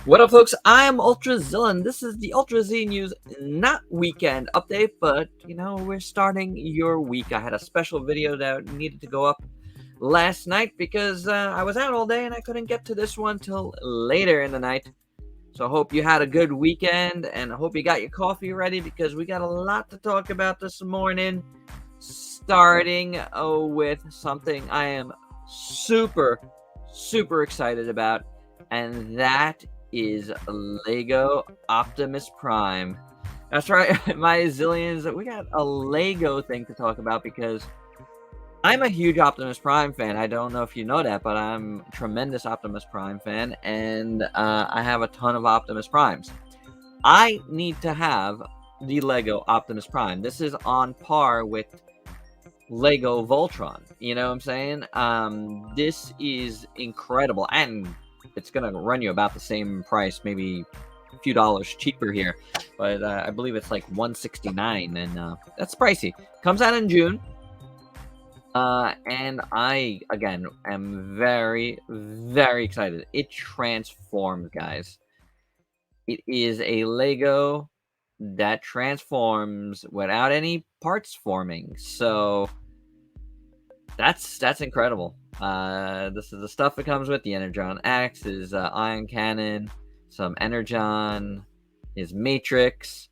What up, folks? I'm Ultrazilla, and this is the Ultra Z News not weekend update, but we're starting your week. I had a special video that needed to go up last night because I was out all day and I couldn't get to this one till later in the night. So I hope you had a good weekend and I hope you got your coffee ready because we got a lot to talk about this morning. Starting with something I am super, super excited about, and that is Lego Optimus Prime. That's right, my zillions. We got a Lego thing to talk about because I'm a huge Optimus Prime fan. I don't know if you know that, but I'm a tremendous Optimus Prime fan, and I have a ton of Optimus Primes. I need to have the Lego Optimus Prime. This is on par with Lego Voltron. You know what I'm saying? This is incredible, and it's gonna run you about the same price, maybe a few dollars cheaper here, but I believe it's like $169, and that's pricey. Comes out in June, and I again am very, very excited. It transforms, guys. It is a Lego that transforms without any parts forming, so that's incredible. This is the stuff it comes with. The Energon X, his ion cannon, some Energon, his Matrix.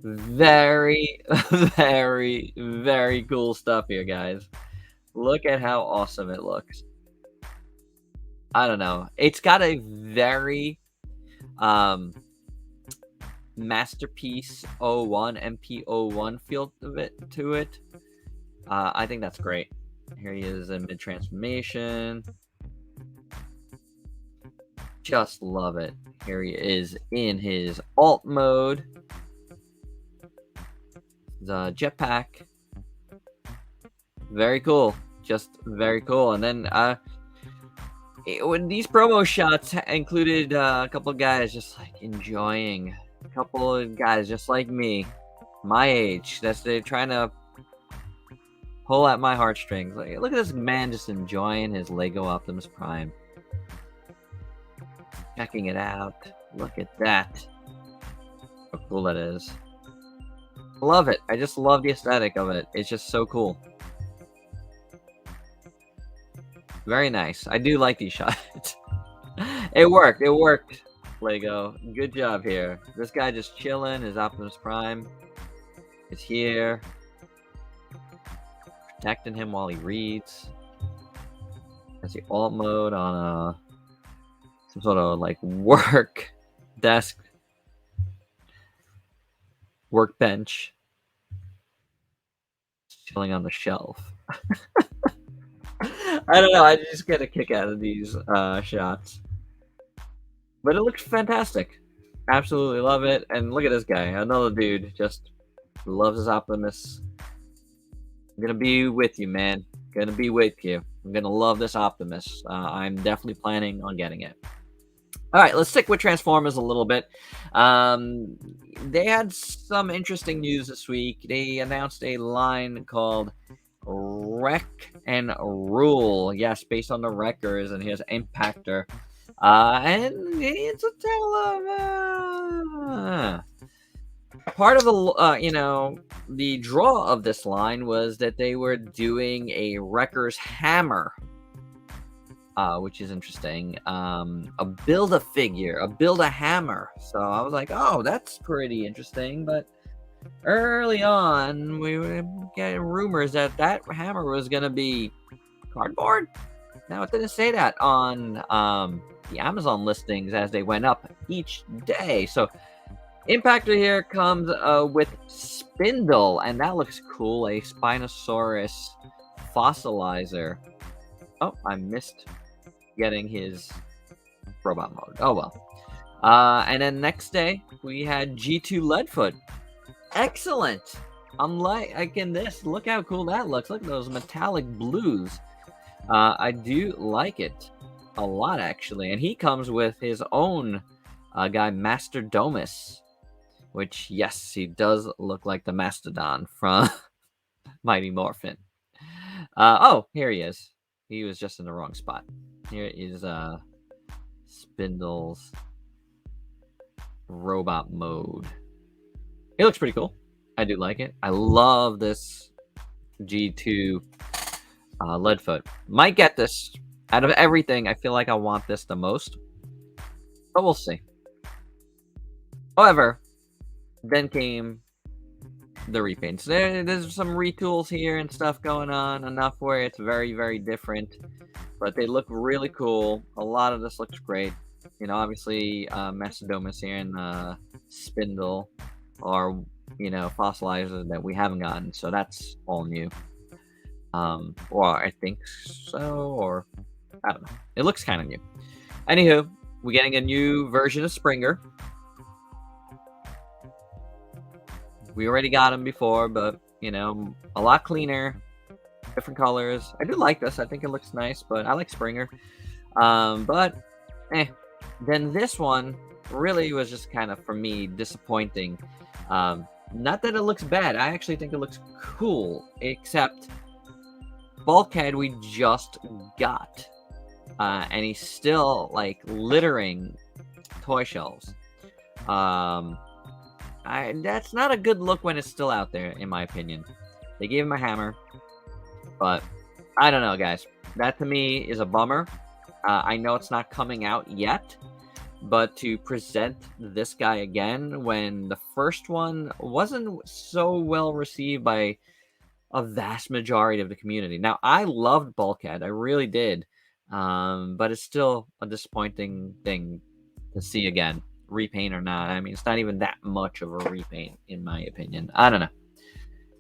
Very, very, very cool stuff here, guys. Look at how awesome it looks. I don't know. It's got a very um Masterpiece O1 MP01 feel of it to it. I think that's great. Here he is in mid transformation. Just love it. Here he is in his alt mode. The jetpack. Very cool. Just very cool. And then when these promo shots included a couple of guys just like enjoying, a couple of guys just like me, my age, they're trying to pull at my heartstrings. Like, look at this man just enjoying his Lego Optimus Prime. Checking it out. Look at that. How cool that is. Love it. I just love the aesthetic of it. It's just so cool. Very nice. I do like these shots. It worked. It worked, Lego. Good job here. This guy just chilling. His Optimus Prime is here. Protecting him while he reads. That's the alt mode on some sort of like work desk, workbench, chilling on the shelf. I don't know. I just get a kick out of these shots, but it looks fantastic. Absolutely love it. And look at this guy, another dude, just loves his Optimus. I'm gonna be with you, man. Gonna be with you. I'm gonna love this Optimus. I'm definitely planning on getting it. All right, let's stick with Transformers a little bit. They had some interesting news this week. They announced a line called Wreck and Rule. Yes, based on the Wreckers and his Impactor. And it's a tale of part of the draw of this line was that they were doing a Wrecker's Hammer, which is interesting. A Build-A-Figure, a Build-A-Hammer. So I was like, oh, that's pretty interesting. But early on, we were getting rumors that hammer was going to be cardboard. Now, it didn't say that on the Amazon listings as they went up each day. So Impactor here comes with Spindle, and that looks cool. A Spinosaurus fossilizer. Oh, I missed getting his robot mode. Oh well. And then next day we had G2 Leadfoot. Excellent. I'm liking this. Look how cool that looks. Look at those metallic blues. I do like it a lot, actually. And he comes with his own guy, Master Domus, which, yes, he does look like the Mastodon from Mighty Morphin. Oh, here he is. He was just in the wrong spot. Here is Spindles robot mode. It looks pretty cool. I do like it. I love this G2 Leadfoot. Might get this. Out of everything, I feel like I want this the most. But we'll see. However, then came the repaints. There's some retools here and stuff going on. Enough where it's very, very different. But they look really cool. A lot of this looks great. You know, obviously, Mastodomus here and Spindle are, you know, fossilizer that we haven't gotten. So that's all new. Or I think so, or I don't know. It looks kind of new. Anywho, we're getting a new version of Springer. We already got him before, but, you know, a lot cleaner, different colors. I do like this. I think it looks nice, but I like Springer. But, Then this one really was just kind of, for me, disappointing. Not that it looks bad. I actually think it looks cool, except Bulkhead we just got. And he's still, like, littering toy shelves. That's not a good look when it's still out there, in my opinion. They gave him a hammer, but I don't know, guys. That to me is a bummer. I know it's not coming out yet, but to present this guy again when the first one wasn't so well received by a vast majority of the community. Now, I loved Bulkhead. I really did. But it's still a disappointing thing to see again. Repaint or not. I mean, it's not even that much of a repaint, in my opinion. I don't know.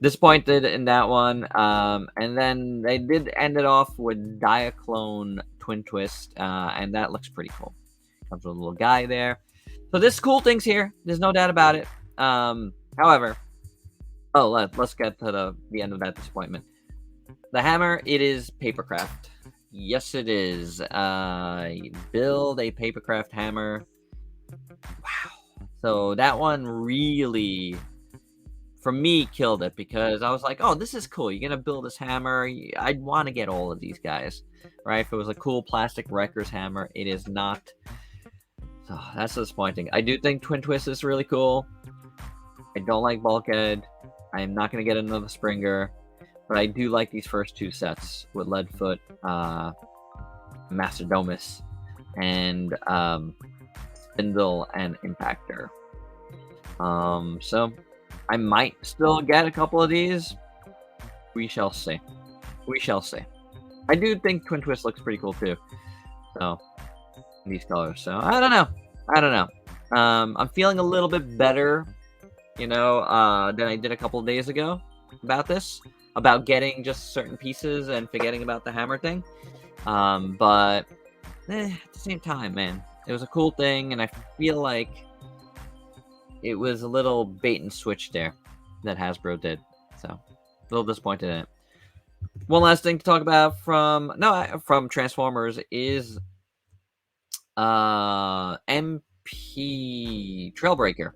Disappointed in that one. And then they did end it off with Diaclone Twin Twist. And that looks pretty cool. Comes with a little guy there. So there's cool things here. There's no doubt about it. However, let's get to the end of that disappointment. The hammer, it is papercraft. Yes, it is. Build a papercraft hammer. Wow. So that one really, for me, killed it because I was like, oh, this is cool. You're going to build this hammer. I'd want to get all of these guys, right? If it was a cool plastic Wreckers hammer, it is not. So that's disappointing. I do think Twin Twist is really cool. I don't like Bulkhead. I am not going to get another Springer. But I do like these first two sets with Leadfoot, Mastodomus, and Spindle and Impactor. So I might still get a couple of these. We shall see. We shall see. I do think Twin Twist looks pretty cool too. So these colors. So I don't know. I'm feeling a little bit better, than I did a couple of days ago about this. About getting just certain pieces and forgetting about the hammer thing. But at the same time, man, it was a cool thing, and I feel like it was a little bait and switch there that Hasbro did. So, a little disappointed in it. One last thing to talk about from Transformers is MP Trailbreaker.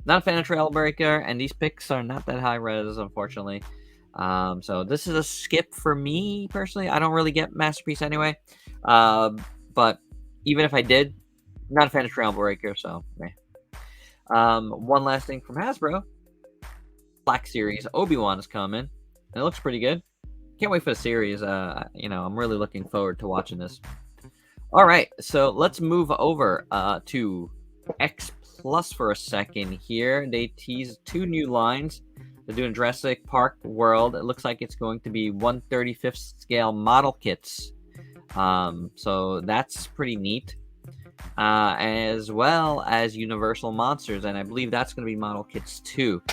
Not a fan of Trailbreaker, and these picks are not that high res, unfortunately. So this is a skip for me, personally. I don't really get Masterpiece anyway. But even if I did, not a fan of Trailbreaker, so one last thing from Hasbro. Black Series, Obi-Wan is coming. And it looks pretty good. Can't wait for the series. I'm really looking forward to watching this. Alright, so let's move over to X Plus for a second here. They teased 2 new lines. They're doing Jurassic Park World. It looks like it's going to be 1/35th scale model kits. So that's pretty neat. As well as Universal Monsters, and I believe that's going to be model kits too.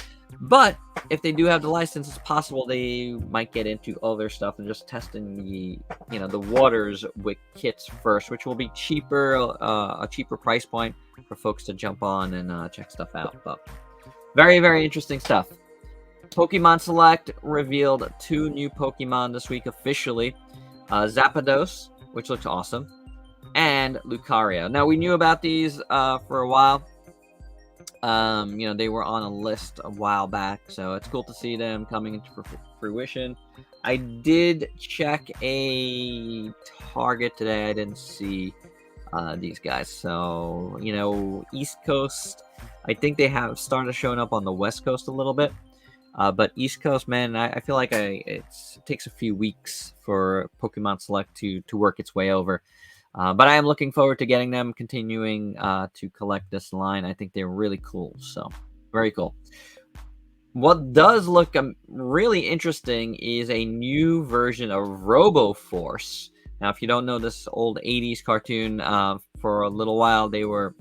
But if they do have the license, it's possible they might get into other stuff and just testing the waters with kits first, which will be cheaper, a cheaper price point for folks to jump on and check stuff out. But very, very interesting stuff. Pokemon Select revealed 2 new Pokemon this week officially. Zapdos, which looks awesome, and Lucario. Now, we knew about these for a while. They were on a list a while back, so it's cool to see them coming into fruition. I did check a Target today. I didn't see these guys. So, East Coast, I think they have started showing up on the West Coast a little bit. But East Coast, man, I feel like it takes a few weeks for Pokemon Select to work its way over. But I am looking forward to getting them, continuing to collect this line. I think they're really cool. So, very cool. What does look really interesting is a new version of Robo Force. Now, if you don't know this old 80s cartoon, for a little while, they were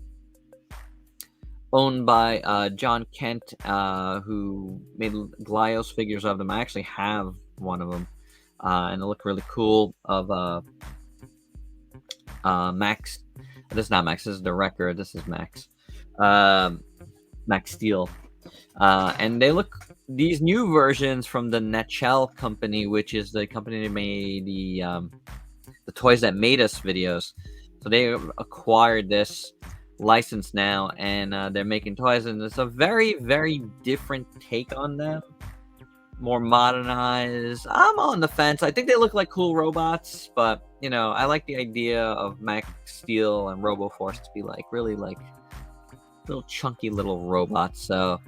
owned by John Kent, who made Glios figures of them. I actually have one of them, and they look really cool. Of Max. This is not Max. This is the Wrecker. This is Max. Max Steel. And they look, these new versions from the Natchel company, which is the company that made the Toys That Made Us videos. So they acquired this license now, and they're making toys, and it's a very, very different take on them. More modernized. I'm on the fence. I think they look like cool robots, but I like the idea of Max Steel and Robo Force to be like really like little chunky little robots. So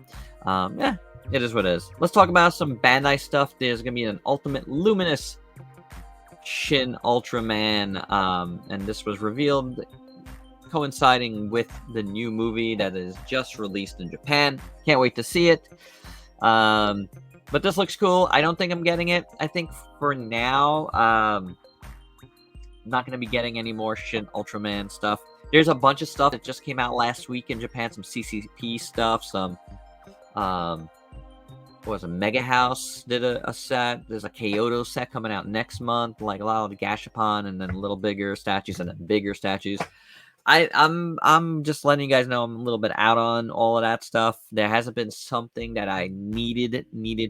yeah, it is what it is. Let's talk about some Bandai stuff. There's gonna be an Ultimate Luminous Shin Ultraman, and this was revealed coinciding with the new movie that is just released in Japan. Can't wait to see it. But this looks cool. I don't think I'm getting it. I think for now, I'm not going to be getting any more Shin Ultraman stuff. There's a bunch of stuff that just came out last week in Japan. Some CCP stuff. Some, what was it? Mega House did a set. There's a Kyoto set coming out next month. Like a lot of the Gashapon, and then a little bigger statues, and then bigger statues. I'm just letting you guys know I'm a little bit out on all of that stuff. There hasn't been something that I needed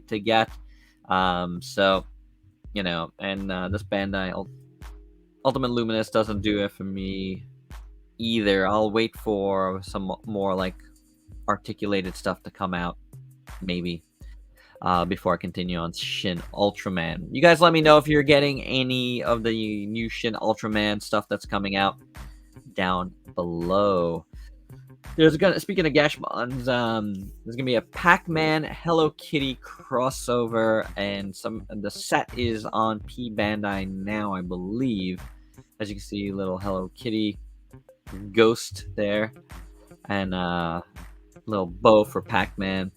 to get. So, and this Bandai Ultimate Luminous doesn't do it for me either. I'll wait for some more like articulated stuff to come out, maybe, before I continue on Shin Ultraman. You guys let me know if you're getting any of the new Shin Ultraman stuff that's coming out down below. Speaking of Gashmons, there's gonna be a Pac-Man Hello Kitty crossover, and the set is on P Bandai now, I believe. As you can see, little Hello Kitty ghost there, and little bow for Pac-Man.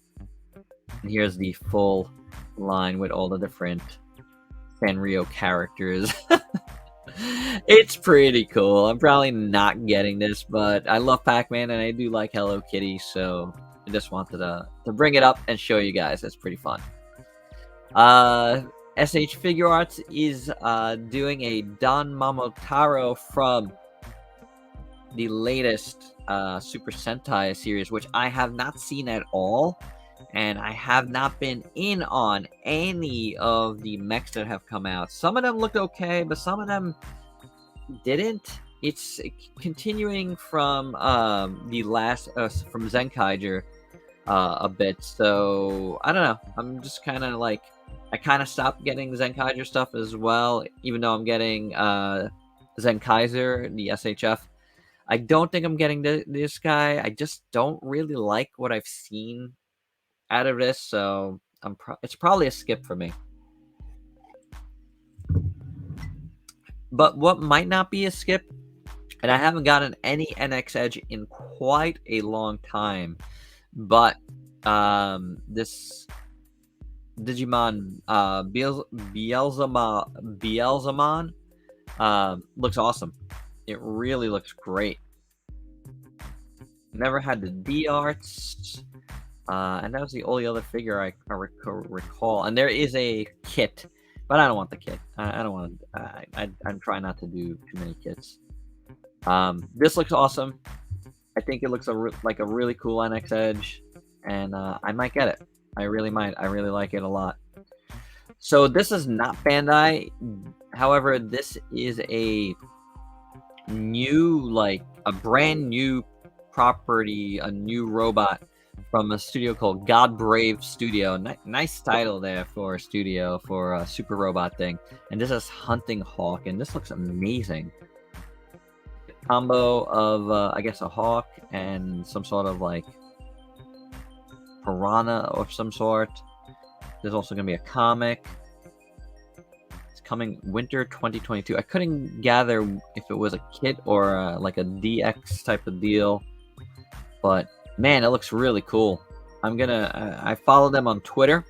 And here's the full line with all the different Sanrio characters. It's pretty cool. I'm probably not getting this, but I love Pac-Man and I do like Hello Kitty, so I just wanted to bring it up and show you guys. It's pretty fun. SH Figure Arts is doing a Don Momotaro from the latest Super Sentai series, which I have not seen at all. And I have not been in on any of the mechs that have come out. Some of them looked okay, but some of them didn't. It's continuing from the last from Zenkaiger a bit. So I don't know. I'm just kind of like, I kind of stopped getting Zenkaiger stuff as well, even though I'm getting Zenkaiser, the SHF. I don't think I'm getting this guy. I just don't really like what I've seen out of this, so it's probably a skip for me. But what might not be a skip, and I haven't gotten any NX Edge in quite a long time, but this Digimon Beelzemon looks awesome. It really looks great. Never had the D arts. And that was the only other figure I recall. And there is a kit, but I don't want the kit. I don't want. I'm trying not to do too many kits. This looks awesome. I think it looks like a really cool NX Edge, and I might get it. I really might. I really like it a lot. So this is not Bandai. However, this is a brand new property, a new robot from a studio called God Brave Studio. Nice title there for a studio for a super robot thing. And this is Hunting Hawk, and this looks amazing. combo of I guess a hawk and some sort of like piranha of some sort. There's also going to be a comic. It's coming winter 2022. I couldn't gather if it was a kit or like a DX type of deal, but man, it looks really cool. I follow them on Twitter,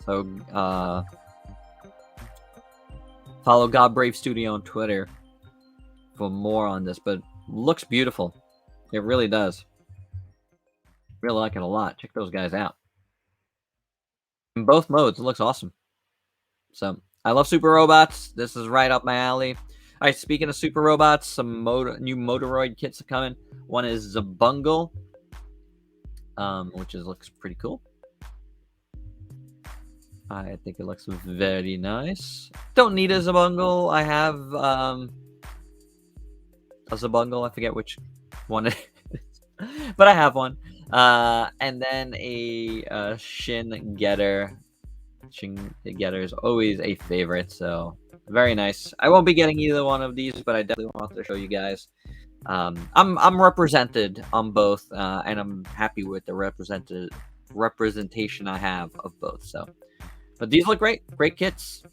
so follow God Brave Studio on Twitter for more on this, but looks beautiful. It really does. Really like it a lot. Check those guys out. In both modes, it looks awesome. So I love super robots. This is right up my alley. All right, speaking of super robots, some new MODEROID kits are coming. One is Zabungle, which looks pretty cool. I think it looks very nice. Don't need a Zabungle. I have a Zabungle. I forget which one it is, but I have one. And then a Shin Getter. Shin Getter is always a favorite, so very nice. I won't be getting either one of these, but I definitely want to show you guys. I'm represented on both, and I'm happy with the representation I have of both. So, but these look great kits.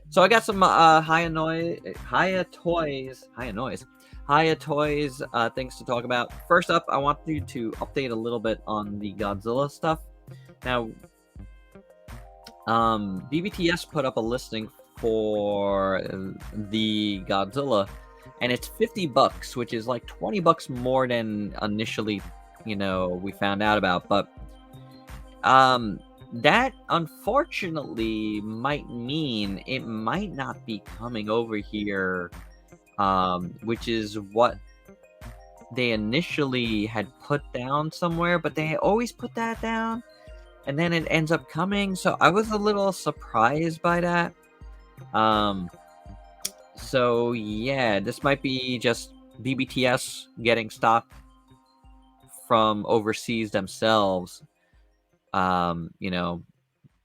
So I got some Hiya Toys things to talk about. First up, I want you to update a little bit on the Godzilla stuff. Now, BBTS put up a listing for the Godzilla, and it's $50, which is like $20 more than initially, we found out about. But that unfortunately might mean it might not be coming over here, which is what they initially had put down somewhere, but they always put that down and then it ends up coming. So I was a little surprised by that. So yeah, this might be just BBTS getting stock from overseas themselves,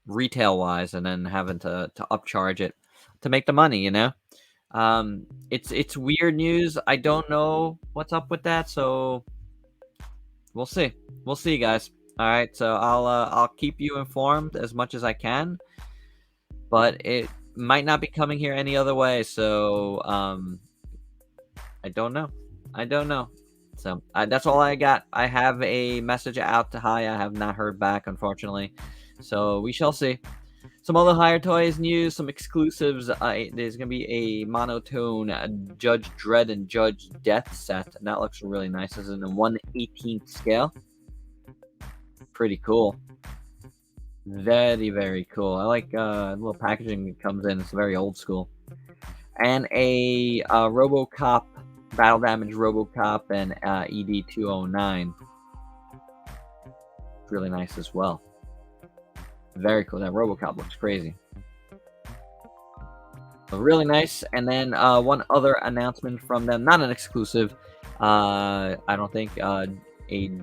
retail wise, and then having to upcharge it to make the money, it's weird news. I don't know what's up with that, so we'll see, guys. All right, so I'll keep you informed as much as I can, but it might not be coming here any other way, so I don't know. So that's all I got. I have a message out to Hiya. I have not heard back, unfortunately, so we shall see. Some other Hiya Toys news, some exclusives. There's gonna be a monotone Judge Dredd and Judge Death set, and that looks really nice. This is in a 1/18 scale. Pretty cool. Very, very cool. I like little packaging that comes in. It's very old school. And a RoboCop, Battle Damage RoboCop, and ED-209. Really nice as well. Very cool. That RoboCop looks crazy. Really nice. And then one other announcement from them, not an exclusive. I don't think a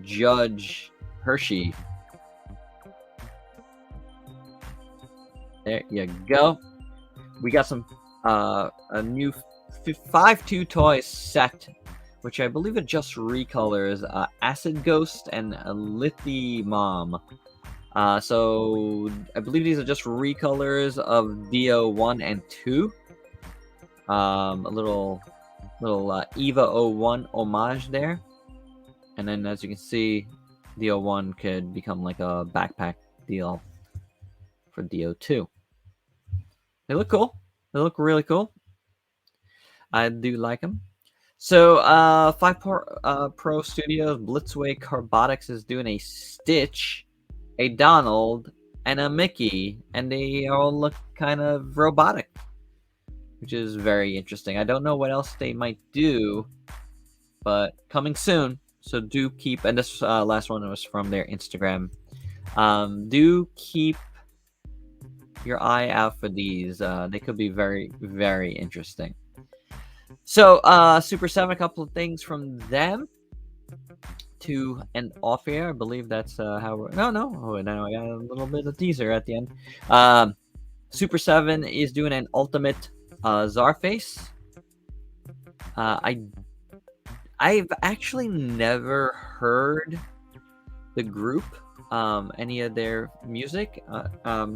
Judge Hershey. There you go. We got some a new 5-2 toys set, which I believe are just recolors. Acid Ghost and Lithy Mom. So I believe these are just recolors of Dio 1 and 2. A little Eva 01 homage there. And then as you can see, Dio 1 could become like a backpack deal for Dio 2. They look cool. They look really cool. I do like them. So 5 Pro Studios Blitzway Carbotics is doing a Stitch, a Donald, and a Mickey, and they all look kind of robotic, which is very interesting. I don't know what else they might do, but coming soon. So do keep, and this last one was from their Instagram. Do keep your eye out for these. They could be very, very interesting. So Super 7, a couple of things from them to end off here. I believe that's how we're... No. Oh, now I got a little bit of teaser at the end. Super 7 is doing an ultimate Zarface. I I've actually never heard the group, any of their music,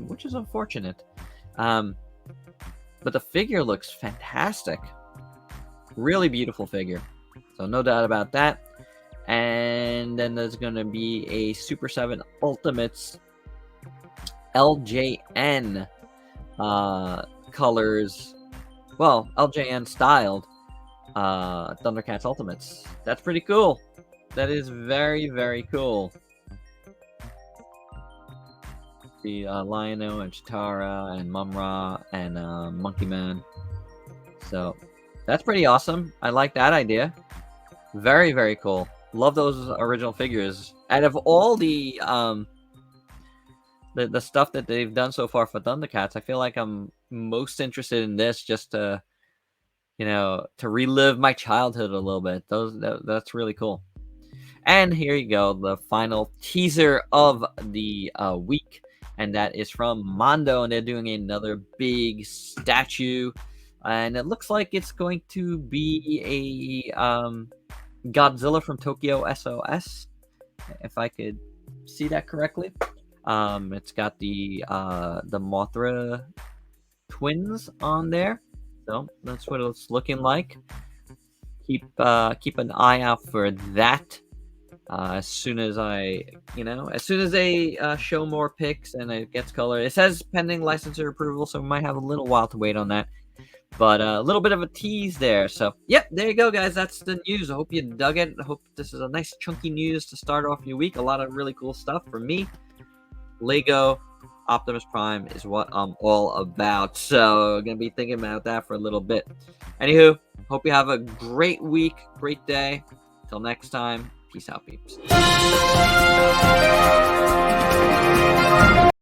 which is unfortunate. Um, but the figure looks fantastic. Really beautiful figure. So no doubt about that. And then there's going to be a Super 7 Ultimates LJN colors. Well, LJN styled Thundercats Ultimates. That's pretty cool. That is very, very cool. The Lion-O and Chitara and Mumra and Monkey Man. So that's pretty awesome. I like that idea. Very, very cool. Love those original figures. Out of all the stuff that they've done so far for Thundercats, I feel like I'm most interested in this just to, to relive my childhood a little bit. That's really cool. And here you go, the final teaser of the week, and that is from Mondo, and they're doing another big statue, and it looks like it's going to be a Godzilla from Tokyo SOS, if I could see that correctly. It's got the Mothra twins on there, so that's what it's looking like. Keep an eye out for that. As soon as they show more pics and it gets color, it says pending licensor approval, so we might have a little while to wait on that. But a little bit of a tease there. So, yep, there you go, guys. That's the news. I hope you dug it. I hope this is a nice chunky news to start off your week. A lot of really cool stuff for me. Lego Optimus Prime is what I'm all about. So, I'm going to be thinking about that for a little bit. Anywho, hope you have a great week, great day. Till next time, peace out, peeps.